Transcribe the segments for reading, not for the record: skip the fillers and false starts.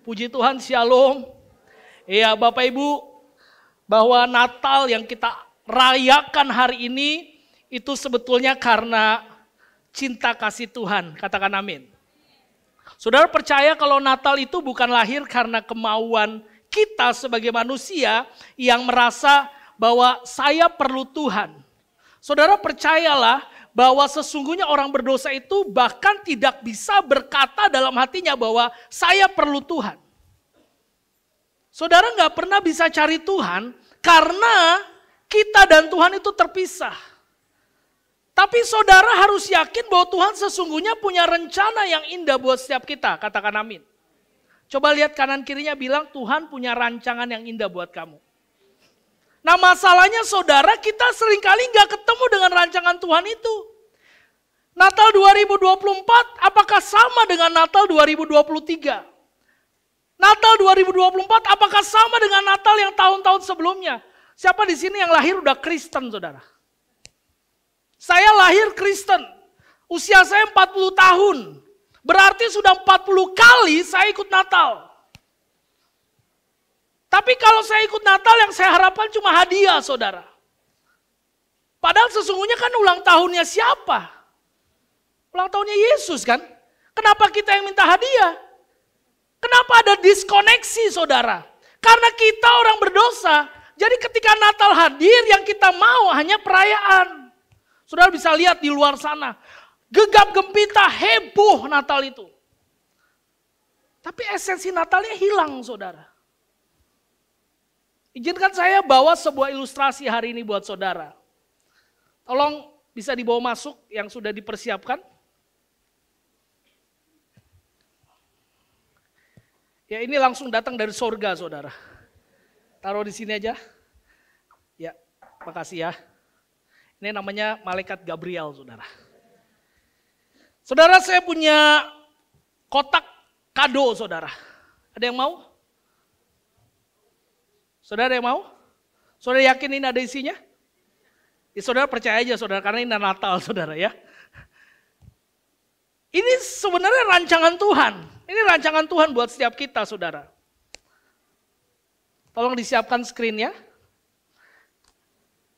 Puji Tuhan, shalom. Ya Bapak Ibu, bahwa Natal yang kita rayakan hari ini itu sebetulnya karena cinta kasih Tuhan. Katakan amin. Saudara percaya kalau Natal itu bukan lahir karena kemauan kita sebagai manusia yang merasa bahwa saya perlu Tuhan. Saudara percayalah bahwa sesungguhnya orang berdosa itu bahkan tidak bisa berkata dalam hatinya bahwa saya perlu Tuhan. Saudara nggak pernah bisa cari Tuhan karena kita dan Tuhan itu terpisah. Tapi saudara harus yakin bahwa Tuhan sesungguhnya punya rencana yang indah buat setiap kita. Katakan amin. Coba lihat kanan kirinya bilang Tuhan punya rancangan yang indah buat kamu. Nah masalahnya saudara kita seringkali gak ketemu dengan rancangan Tuhan itu. Natal 2024 apakah sama dengan Natal 2023? Natal 2024 apakah sama dengan Natal yang tahun-tahun sebelumnya? Siapa di sini yang lahir udah Kristen saudara? Saya lahir Kristen, usia saya 40 tahun. Berarti sudah 40 kali saya ikut Natal. Tapi kalau saya ikut Natal yang saya harapkan cuma hadiah saudara. Padahal sesungguhnya kan ulang tahunnya siapa? Ulang tahunnya Yesus kan? Kenapa kita yang minta hadiah? Kenapa ada diskoneksi saudara? Karena kita orang berdosa. Jadi ketika Natal hadir yang kita mau hanya perayaan. Saudara bisa lihat di luar sana. Gegap gempita heboh Natal itu. Tapi esensi Natalnya hilang saudara. Izinkan saya bawa sebuah ilustrasi hari ini buat saudara. Tolong bisa dibawa masuk yang sudah dipersiapkan. Ya ini langsung datang dari sorga saudara. Taruh di sini aja. Ya, makasih ya. Ini namanya malaikat Gabriel saudara. Saudara saya punya kotak kado saudara. Ada yang mau? Saudara yang mau? Saudara yakin ini ada isinya? Ya, saudara percaya aja saudara karena ini Natal saudara ya. Ini sebenarnya rancangan Tuhan. Ini rancangan Tuhan buat setiap kita saudara. Tolong disiapkan screen-nya.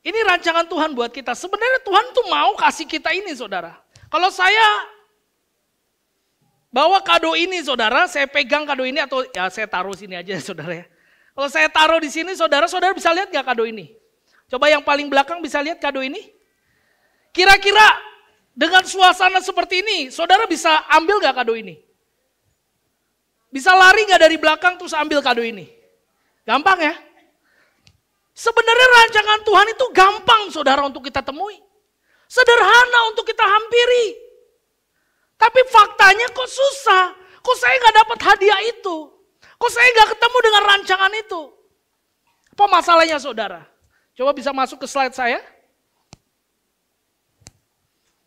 Ini rancangan Tuhan buat kita. Sebenarnya Tuhan tuh mau kasih kita ini saudara. Kalau saya bawa kado ini saudara, saya pegang kado ini atau ya saya taruh sini aja saudara ya. Kalau saya taruh di sini saudara bisa lihat gak kado ini? Coba yang paling belakang bisa lihat kado ini? Kira-kira dengan suasana seperti ini, saudara bisa ambil gak kado ini? Bisa lari gak dari belakang terus ambil kado ini? Gampang ya? Sebenarnya rancangan Tuhan itu gampang saudara untuk kita temui. Sederhana untuk kita hampiri. Tapi faktanya kok susah. Kok saya gak dapat hadiah itu? Kok saya gak ketemu dengan rancangan itu? Apa masalahnya saudara? Coba bisa masuk ke slide saya.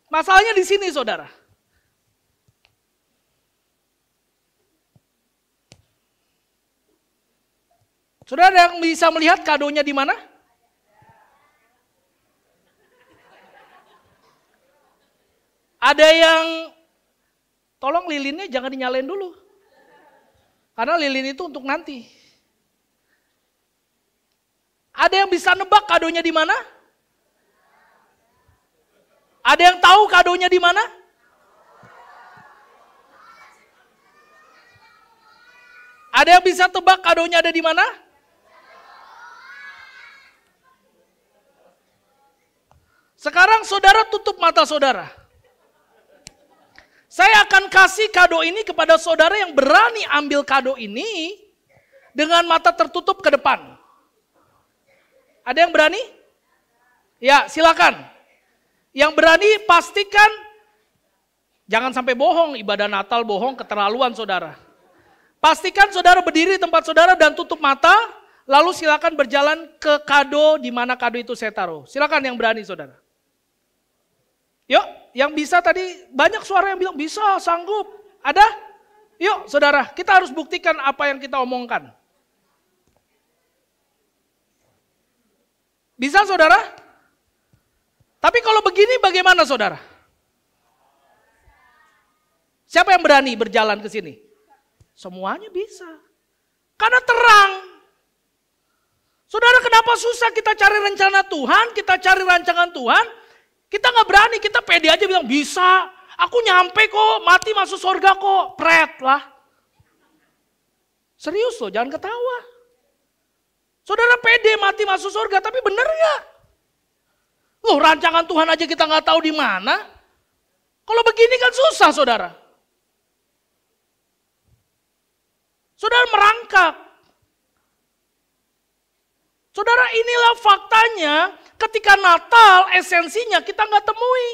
Masalahnya di sini saudara. Saudara yang bisa melihat kadonya di mana? Ada yang, tolong lilinnya jangan dinyalain dulu. Karena lilin itu untuk nanti. Ada yang bisa nebak kadonya di mana? Ada yang tahu kadonya di mana? Ada yang bisa tebak kadonya ada di mana? Sekarang saudara tutup mata saudara. Saya akan kasih kado ini kepada saudara yang berani ambil kado ini dengan mata tertutup ke depan. Ada yang berani? Ya, silakan. Yang berani pastikan jangan sampai bohong, ibadah Natal bohong keterlaluan saudara. Pastikan saudara berdiri di tempat saudara dan tutup mata, lalu silakan berjalan ke kado di mana kado itu saya taruh. Silakan yang berani saudara. Yuk, yang bisa tadi banyak suara yang bilang bisa, sanggup. Ada? Yuk saudara, kita harus buktikan apa yang kita omongkan. Bisa saudara? Tapi kalau begini bagaimana saudara? Siapa yang berani berjalan ke sini? Semuanya bisa. Karena terang. Saudara, kenapa susah kita cari rencana Tuhan, kita cari rancangan Tuhan, kita nggak berani, kita pede aja bilang, bisa, aku nyampe kok, mati masuk surga kok, pret lah. Serius loh, jangan ketawa. Saudara pede mati masuk surga, tapi bener nggak? Loh, rancangan Tuhan aja kita nggak tahu di mana. Kalau begini kan susah, saudara. Saudara merangkak. Saudara, inilah faktanya ketika Natal esensinya kita nggak temui.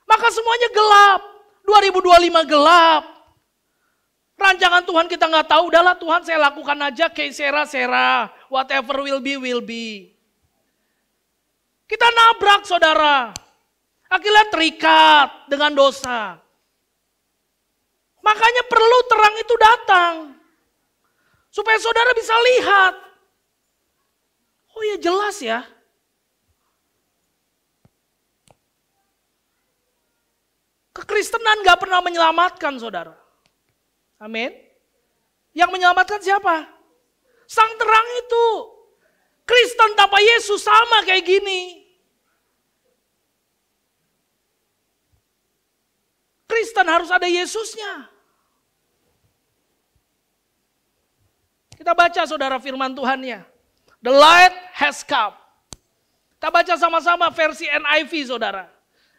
Maka semuanya gelap. 2025 gelap. Rancangan Tuhan kita nggak tahu. Udahlah Tuhan, saya lakukan aja kayak sera. Whatever will be, will be. Kita nabrak, saudara. Akhirnya terikat dengan dosa. Makanya perlu terang itu datang. Supaya saudara bisa lihat. Oh ya, jelas ya. Kekristenan gak pernah menyelamatkan, saudara. Amin. Yang menyelamatkan siapa? Sang terang itu. Kristen tanpa Yesus sama kayak gini. Kristen harus ada Yesusnya. Kita baca, saudara, firman Tuhannya. The light has come. Kita baca sama-sama versi NIV, saudara.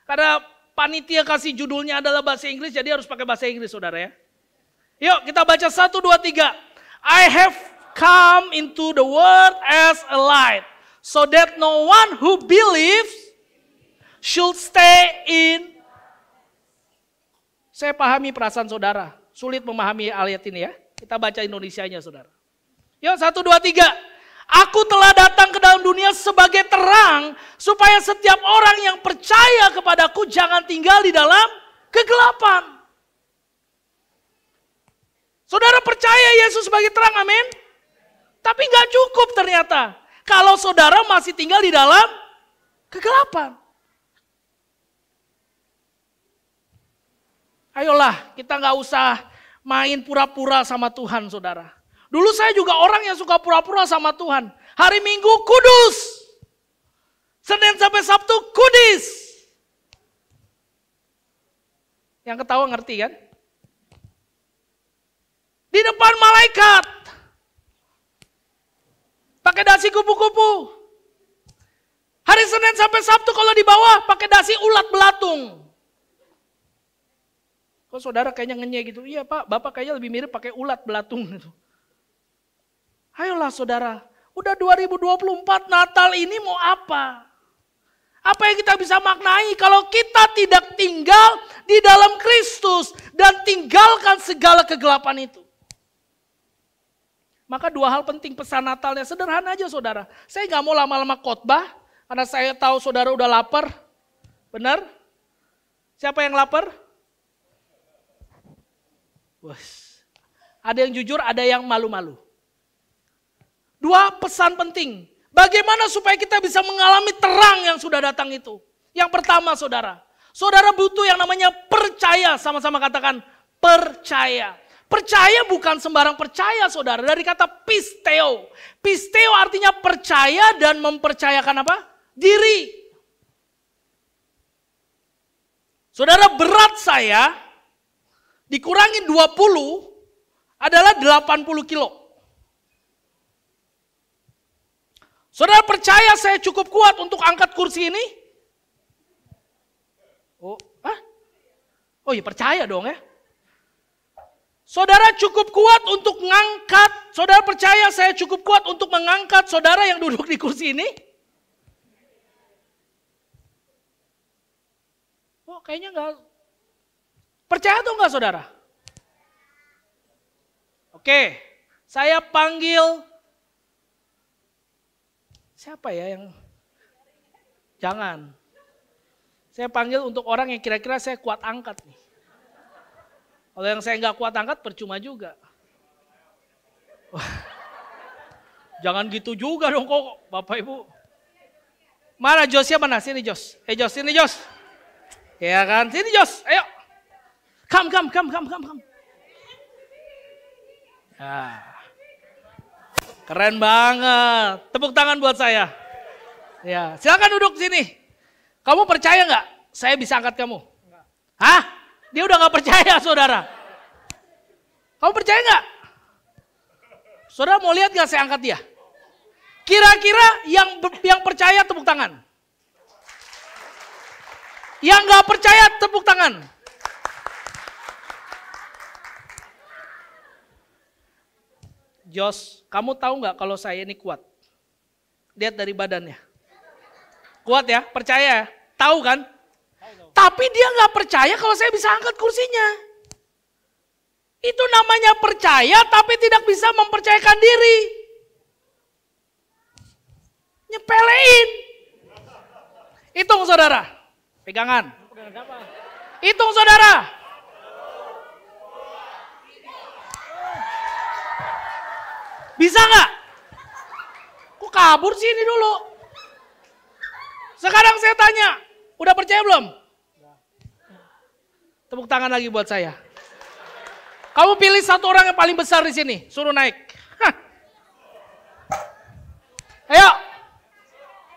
Karena panitia kasih judulnya adalah bahasa Inggris, jadi harus pakai bahasa Inggris, saudara ya. Yuk kita baca 1, 2, 3. I have come into the world as a light, so that no one who believes should stay in. Saya pahami perasaan saudara, sulit memahami ayat ini ya. Kita baca Indonesianya, saudara. Yuk 1, 2, 3. Aku telah datang ke dalam dunia sebagai terang, supaya setiap orang yang percaya kepadaku jangan tinggal di dalam kegelapan. Saudara percaya Yesus sebagai terang, amin? Tapi gak cukup ternyata. Kalau saudara masih tinggal di dalam kegelapan. Ayolah, kita gak usah main pura-pura sama Tuhan, saudara. Dulu saya juga orang yang suka pura-pura sama Tuhan. Hari Minggu kudus. Senin sampai Sabtu kudus. Yang ketawa ngerti kan? Di depan malaikat. Pakai dasi kupu-kupu. Hari Senin sampai Sabtu kalau di bawah pakai dasi ulat belatung. Kok saudara kayaknya ngenyek gitu? Iya Pak, Bapak kayaknya lebih mirip pakai ulat belatung gitu. Ayolah saudara, udah 2024 Natal ini mau apa? Apa yang kita bisa maknai kalau kita tidak tinggal di dalam Kristus dan tinggalkan segala kegelapan itu? Maka 2 hal penting pesan Natalnya, sederhana aja saudara. Saya gak mau lama-lama khotbah, karena saya tahu saudara udah lapar. Benar? Siapa yang lapar? Wes. Ada yang jujur, ada yang malu-malu. 2 pesan penting. Bagaimana supaya kita bisa mengalami terang yang sudah datang itu? Yang pertama saudara. Saudara butuh yang namanya percaya. Sama-sama katakan percaya. Percaya bukan sembarang percaya saudara. Dari kata pisteo. Pisteo artinya percaya dan mempercayakan apa? Diri. Saudara, berat saya dikurangi 20 adalah 80 kilo. Saudara percaya saya cukup kuat untuk angkat kursi ini? Oh iya percaya dong ya. Saudara cukup kuat untuk mengangkat, saudara percaya saya cukup kuat untuk mengangkat saudara yang duduk di kursi ini? Oh kayaknya enggak. Percaya atau enggak saudara? Oke, saya panggil. Siapa ya yang, jangan. Saya panggil untuk orang yang kira-kira saya kuat angkat nih. Kalau yang saya nggak kuat angkat percuma juga. Wah, jangan gitu juga dong kok Bapak Ibu. Mana Josnya mana? Sini Jos. Jos, sini Jos. Ya kan, sini Jos, ayo. Come. Nah. Keren banget. Tepuk tangan buat saya. Ya, silakan duduk sini. Kamu percaya nggak saya bisa angkat kamu? Hah? Dia udah nggak percaya, saudara. Kamu percaya nggak? Saudara mau lihat nggak saya angkat dia? Kira-kira yang percaya tepuk tangan. Yang nggak percaya tepuk tangan. Jos, kamu tahu nggak kalau saya ini kuat? Lihat dari badannya. Kuat ya, percaya ya? Tahu kan? Tapi dia nggak percaya kalau saya bisa angkat kursinya. Itu namanya percaya tapi tidak bisa mempercayakan diri. Nyepelein. Hitung saudara. Pegangan. Hitung saudara. Bisa nggak? Kok kabur sih ini dulu? Sekarang saya tanya, udah percaya belum? Tepuk tangan lagi buat saya. Kamu pilih satu orang yang paling besar di sini, suruh naik. Hah. Ayo,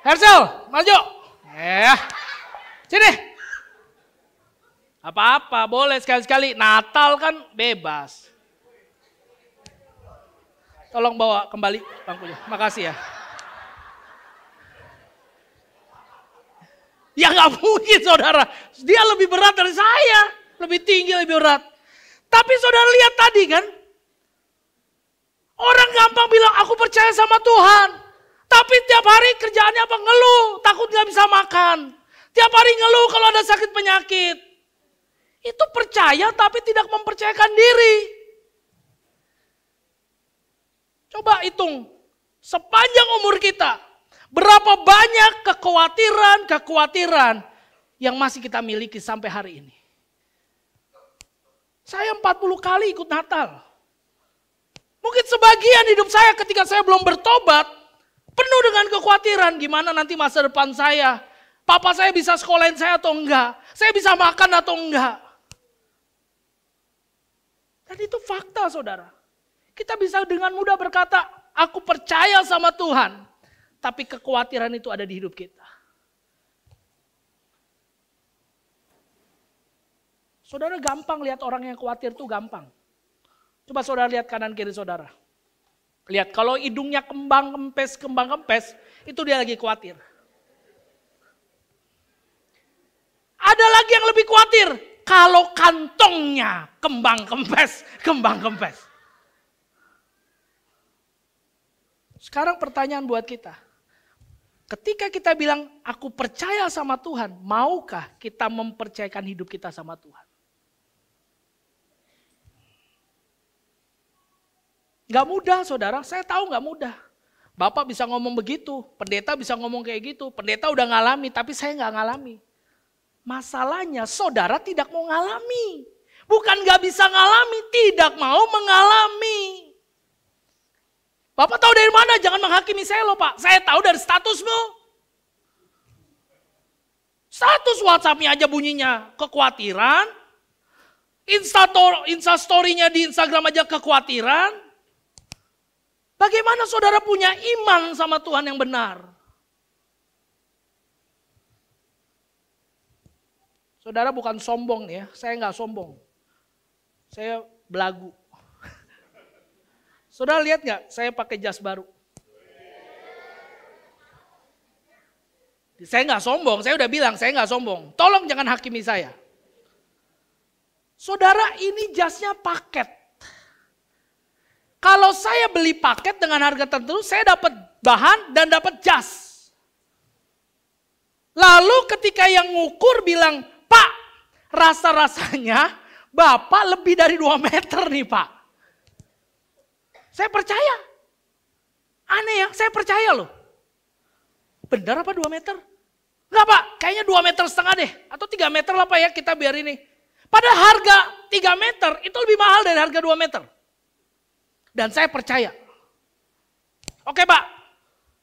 Herschel, maju. Sini. Apa-apa, boleh sekali-sekali. Natal kan bebas. Tolong bawa kembali bangkunya. Makasih ya. Ya nggak mungkin saudara. Dia lebih berat dari saya. Lebih tinggi, lebih berat. Tapi saudara lihat tadi kan. Orang gampang bilang aku percaya sama Tuhan. Tapi tiap hari kerjaannya apa? Ngeluh. Takut nggak bisa makan. Tiap hari ngeluh kalau ada sakit penyakit. Itu percaya tapi tidak mempercayakan diri. Coba hitung, sepanjang umur kita, berapa banyak kekhawatiran yang masih kita miliki sampai hari ini. Saya 40 kali ikut Natal. Mungkin sebagian hidup saya ketika saya belum bertobat, penuh dengan kekhawatiran gimana nanti masa depan saya. Papa saya bisa sekolahin saya atau enggak, saya bisa makan atau enggak. Dan itu fakta saudara. Kita bisa dengan mudah berkata, aku percaya sama Tuhan. Tapi kekhawatiran itu ada di hidup kita. Saudara gampang lihat orang yang khawatir itu gampang. Coba saudara lihat kanan kiri saudara. Lihat kalau hidungnya kembang kempes, itu dia lagi khawatir. Ada lagi yang lebih khawatir. Kalau kantongnya kembang kempes. Sekarang pertanyaan buat kita. Ketika kita bilang aku percaya sama Tuhan, maukah kita mempercayakan hidup kita sama Tuhan? Gak mudah saudara, saya tahu gak mudah. Bapak bisa ngomong begitu, pendeta bisa ngomong kayak gitu. Pendeta udah ngalami, tapi saya gak ngalami. Masalahnya saudara tidak mau ngalami. Bukan gak bisa ngalami, tidak mau mengalami. Bapak tahu dari mana? Jangan menghakimi saya loh Pak. Saya tahu dari statusmu. Status WhatsApp-nya aja bunyinya kekhawatiran. Instastory-nya di Instagram aja kekhawatiran. Bagaimana saudara punya iman sama Tuhan yang benar? Saudara bukan sombong nih ya. Saya nggak sombong. Saya belagu. Saudara lihat nggak, saya pakai jas baru. Saya nggak sombong, saya udah bilang saya nggak sombong. Tolong jangan hakimi saya. Saudara ini jasnya paket. Kalau saya beli paket dengan harga tertentu, saya dapat bahan dan dapat jas. Lalu ketika yang ngukur bilang, Pak, rasa-rasanya Bapak lebih dari 2 meter nih Pak. Saya percaya. Aneh ya, saya percaya loh. Benar apa 2 meter? Enggak Pak, kayaknya 2,5 meter deh. Atau 3 meter lah Pak ya, kita biar ini. Pada harga 3 meter itu lebih mahal dari harga 2 meter. Dan saya percaya. Oke Pak,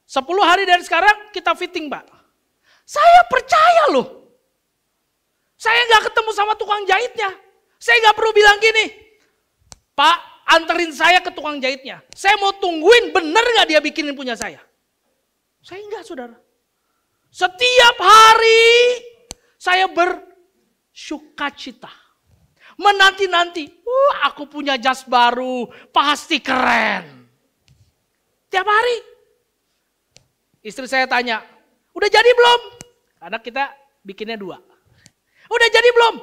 10 hari dari sekarang kita fitting Pak. Saya percaya loh. Saya nggak ketemu sama tukang jahitnya. Saya nggak perlu bilang gini, Pak anterin saya ke tukang jahitnya. Saya mau tungguin bener gak dia bikinin punya saya. Saya enggak, saudara. Setiap hari saya bersukacita. Menanti-nanti, aku punya jas baru, pasti keren. Tiap hari. Istri saya tanya, udah jadi belum? Karena kita bikinnya 2. Udah jadi belum?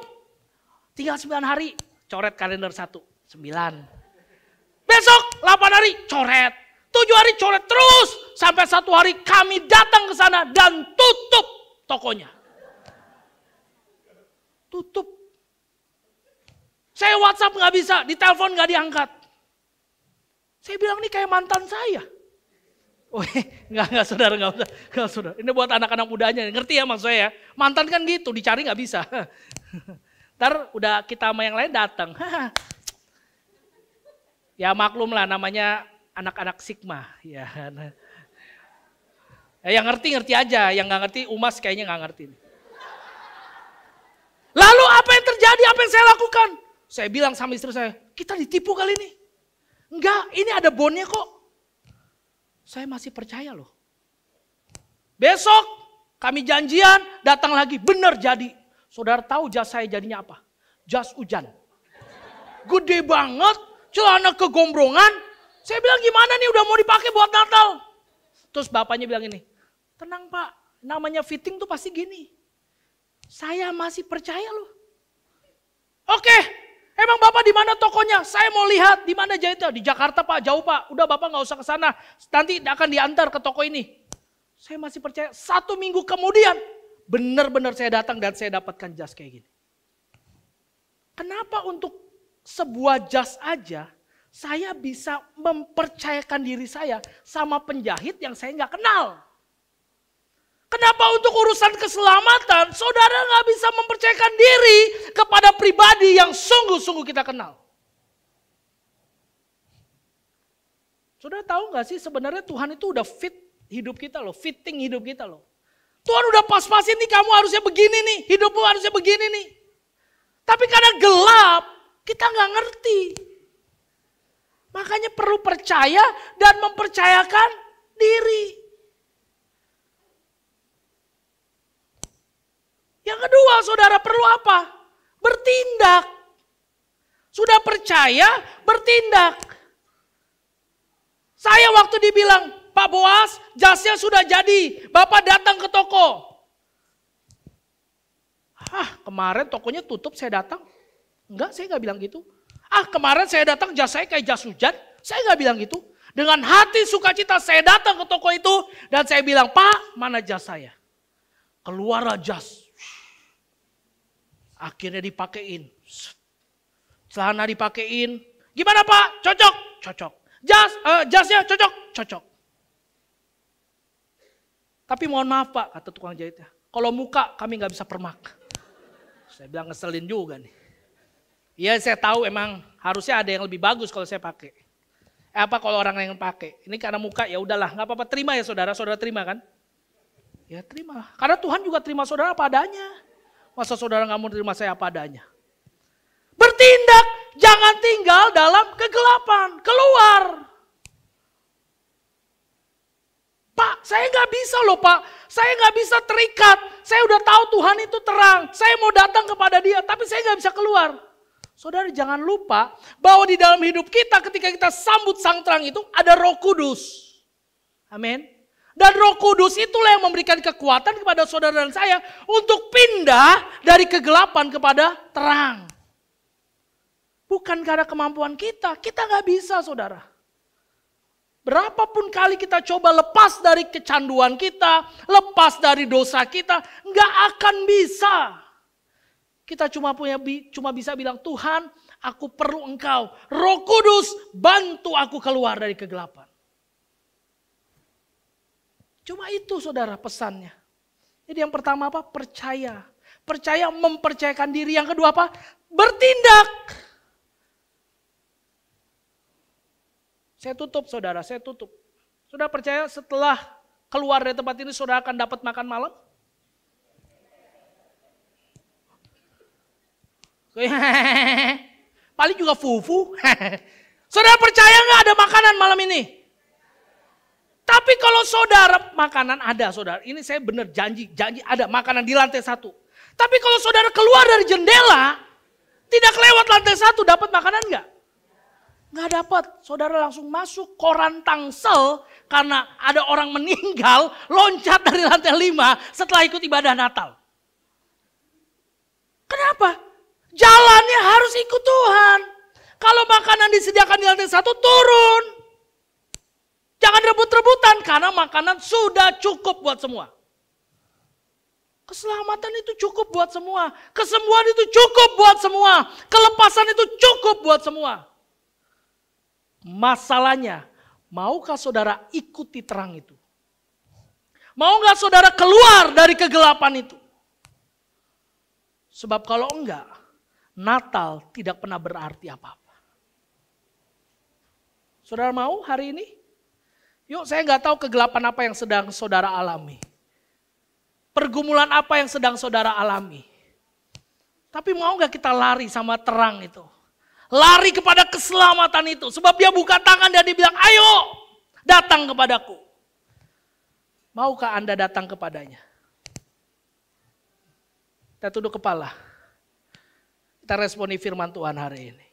Tinggal 9 hari, coret kalender 1, 9. Besok 8 hari, coret. 7 hari coret terus. Sampai 1 hari kami datang ke sana dan tutup tokonya. Tutup. Saya WhatsApp gak bisa, ditelepon gak diangkat. Saya bilang ini kayak mantan saya. Oh, enggak saudara, enggak saudara. Ini buat anak-anak mudanya, ngerti ya maksud saya ya. Mantan kan gitu, dicari gak bisa. Ntar udah kita sama yang lain datang. Ya maklum lah namanya anak-anak Sigma. Ya. Yang ngerti aja, yang gak ngerti Umas kayaknya gak ngerti. Lalu apa yang terjadi, apa yang saya lakukan? Saya bilang sama istri saya, kita ditipu kali ini. Enggak, ini ada bonnya kok. Saya masih percaya loh. Besok kami janjian, datang lagi, benar jadi. Saudara tahu jas saya jadinya apa? Jas hujan. Gede banget, celana kegombrongan. Saya bilang gimana nih udah mau dipakai buat Natal. Terus bapaknya bilang ini, tenang Pak, namanya fitting tuh pasti gini. Saya masih percaya loh. Oke, emang Bapak di mana tokonya? Saya mau lihat di mana jahitnya. Di Jakarta Pak, jauh Pak. Udah Bapak nggak usah ke sana. Nanti akan diantar ke toko ini. Saya masih percaya. 1 minggu kemudian, benar-benar saya datang dan saya dapatkan jas kayak gini. Kenapa untuk sebuah jas aja, saya bisa mempercayakan diri saya sama penjahit yang saya nggak kenal? Kenapa untuk urusan keselamatan, saudara nggak bisa mempercayakan diri kepada pribadi yang sungguh-sungguh kita kenal? Saudara tahu nggak sih sebenarnya Tuhan itu udah fit hidup kita loh, fitting hidup kita loh. Tuhan udah pas-pasin nih kamu harusnya begini nih, hidupmu harusnya begini nih. Tapi karena gelap, kita nggak ngerti. Makanya perlu percaya dan mempercayakan diri. Yang kedua, saudara perlu apa? Bertindak. Sudah percaya, bertindak. Saya waktu dibilang, Pak Boas, jasnya sudah jadi. Bapak datang ke toko. Kemarin tokonya tutup, saya datang. Enggak, saya nggak bilang gitu. Kemarin saya datang, jas saya kayak jas hujan. Saya nggak bilang gitu. Dengan hati sukacita, saya datang ke toko itu. Dan saya bilang, Pak, mana jas saya? Keluarlah jas. Akhirnya dipakein. Celana dipakein. Gimana Pak? Cocok? Cocok. Jasnya cocok? Cocok. Tapi mohon maaf Pak, kata tukang jahitnya. Kalau muka kami gak bisa permak. Saya bilang ngeselin juga nih. Iya saya tahu emang harusnya ada yang lebih bagus kalau saya pakai. Apa kalau orang yang pakai? Ini karena muka ya udahlah, nggak apa-apa, terima ya saudara. Saudara terima kan? Ya terima. Karena Tuhan juga terima saudara apa adanya. Masa saudara nggak mau terima saya apa adanya? Bertindak, jangan tinggal dalam kegelapan, keluar. Pak, saya nggak bisa loh Pak, saya nggak bisa terikat. Saya udah tahu Tuhan itu terang, saya mau datang kepada Dia, tapi saya nggak bisa keluar. Saudara jangan lupa bahwa di dalam hidup kita ketika kita sambut sang terang itu ada Roh Kudus. Amin. Dan Roh Kudus itulah yang memberikan kekuatan kepada saudara dan saya untuk pindah dari kegelapan kepada terang. Bukan karena kemampuan kita nggak bisa saudara. Berapapun kali kita coba lepas dari kecanduan kita, lepas dari dosa kita, nggak akan bisa. Kita cuma bisa bilang, Tuhan, aku perlu Engkau. Roh Kudus, bantu aku keluar dari kegelapan. Cuma itu saudara pesannya. Jadi yang pertama apa? Percaya. Percaya mempercayakan diri. Yang kedua apa? Bertindak. Saya tutup saudara, saya tutup. Saudara percaya setelah keluar dari tempat ini saudara akan dapat makan malam? Paling juga fufu. Saudara percaya nggak ada makanan malam ini? Tapi kalau saudara, makanan ada saudara. Ini saya benar janji ada makanan di lantai 1. Tapi kalau saudara keluar dari jendela, tidak lewat lantai 1, dapat makanan nggak? Nggak dapat. Saudara langsung masuk koran tangsel karena ada orang meninggal, loncat dari lantai 5 setelah ikut ibadah Natal. Kenapa? Jalannya harus ikut Tuhan. Kalau makanan disediakan di lantai 1, turun. Jangan rebut-rebutan karena makanan sudah cukup buat semua. Keselamatan itu cukup buat semua. Kesembuhan itu cukup buat semua. Kelepasan itu cukup buat semua. Masalahnya, maukah saudara ikuti terang itu? Mau nggak saudara keluar dari kegelapan itu? Sebab kalau enggak, Natal tidak pernah berarti apa-apa. Saudara mau hari ini? Yuk, saya nggak tahu kegelapan apa yang sedang saudara alami. Pergumulan apa yang sedang saudara alami. Tapi mau nggak kita lari sama terang itu? Lari kepada keselamatan itu. Sebab dia buka tangan dan dia bilang, ayo datang kepadaku. Maukah Anda datang kepadanya? Kita tunduk kepala. Kita responi firman Tuhan hari ini.